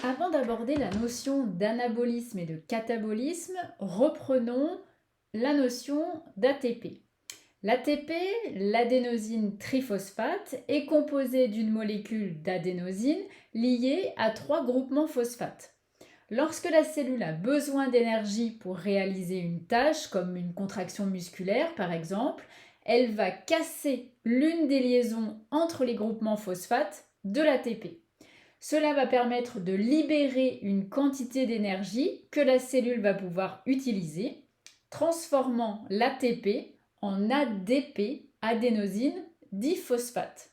Avant d'aborder la notion d'anabolisme et de catabolisme, reprenons la notion d'ATP. L'ATP, l'adénosine triphosphate, est composé d'une molécule d'adénosine liée à 3 groupements phosphates. Lorsque la cellule a besoin d'énergie pour réaliser une tâche, comme une contraction musculaire par exemple, elle va casser l'une des liaisons entre les groupements phosphates de l'ATP. Cela va permettre de libérer une quantité d'énergie que la cellule va pouvoir utiliser, transformant l'ATP en ADP, adénosine diphosphate.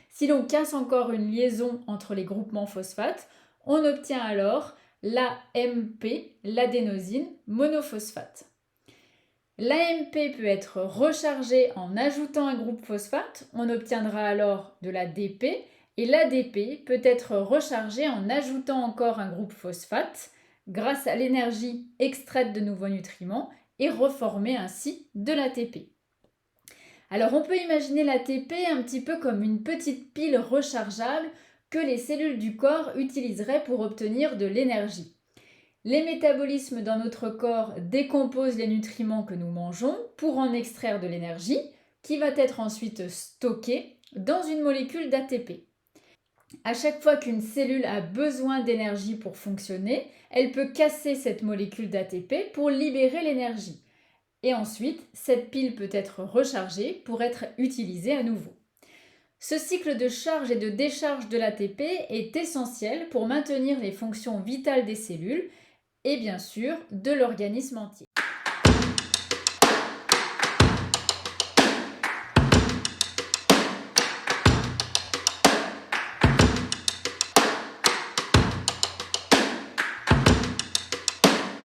Si l'on casse encore une liaison entre les groupements phosphates, on obtient alors l'AMP, l'adénosine monophosphate. L'AMP peut être rechargée en ajoutant un groupe phosphate, on obtiendra alors de l'ADP, et l'ADP peut être rechargée en ajoutant encore un groupe phosphate grâce à l'énergie extraite de nouveaux nutriments et reformer ainsi de l'ATP. Alors on peut imaginer l'ATP un petit peu comme une petite pile rechargeable que les cellules du corps utiliseraient pour obtenir de l'énergie. Les métabolismes dans notre corps décomposent les nutriments que nous mangeons pour en extraire de l'énergie qui va être ensuite stockée dans une molécule d'ATP. À chaque fois qu'une cellule a besoin d'énergie pour fonctionner, elle peut casser cette molécule d'ATP pour libérer l'énergie. Et ensuite, cette pile peut être rechargée pour être utilisée à nouveau. Ce cycle de charge et de décharge de l'ATP est essentiel pour maintenir les fonctions vitales des cellules et bien sûr de l'organisme entier.